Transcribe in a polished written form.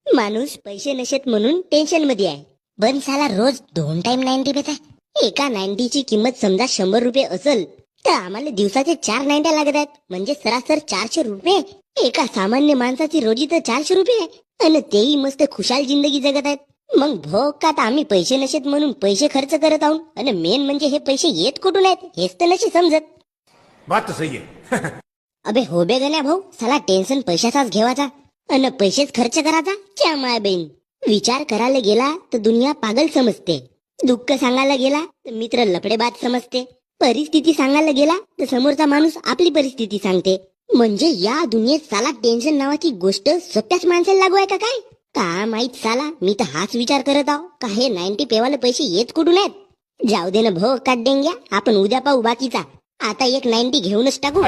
माणूस पैसे नशेत म्हणून टेन्शन मध्ये आहे. पण साला रोज 2 टाइम 90 पेता. एका 90ची किंमत समजा 100 रुपये असेल तर आम्हाला दिवसाचे 4 90 लागत आहेत. म्हणजे सरासर 400 रुपये. एका सामान्य माणसाची रोजी तर 400 रुपये. आणि तेही मस्त खुशाल जिंदगी जगत आहेत. मग भोग का तर आम्ही पैसे नशेत म्हणून पैसे खर्च करत आहोत. आणि मेन म्हणजे हे पैसे येत कुठून आहेत हेच तर नशी समजत. बात तो सही है. अबे हो बे गण्या भाऊ, साला टेन्शन पैशाचाच घेवायचा आणि पैसेच खर्च करायचा. क्या माय बहीण, विचार करायला गेला तर दुनिया पागल समजते. दुःख सांगायला गेला तर मित्र लफडेबाज समजते. परिस्थिती सांगायला गेला तर समोरचा माणूस आपली परिस्थिती सांगते. म्हणजे या दुनियेत साला टेन्शन नावाची गोष्ट सत्याच माणसाला लागू आहे का काय? का माहित साला, मी तर हाच विचार करत आहो का हे 90 पेवाले पैसे येत कुठून आहेत. जाऊ दे ना भाऊ, काट देंग्या, आपण उद्या पाहू बाकीचा. आता एक 90 घेऊनच टाकू.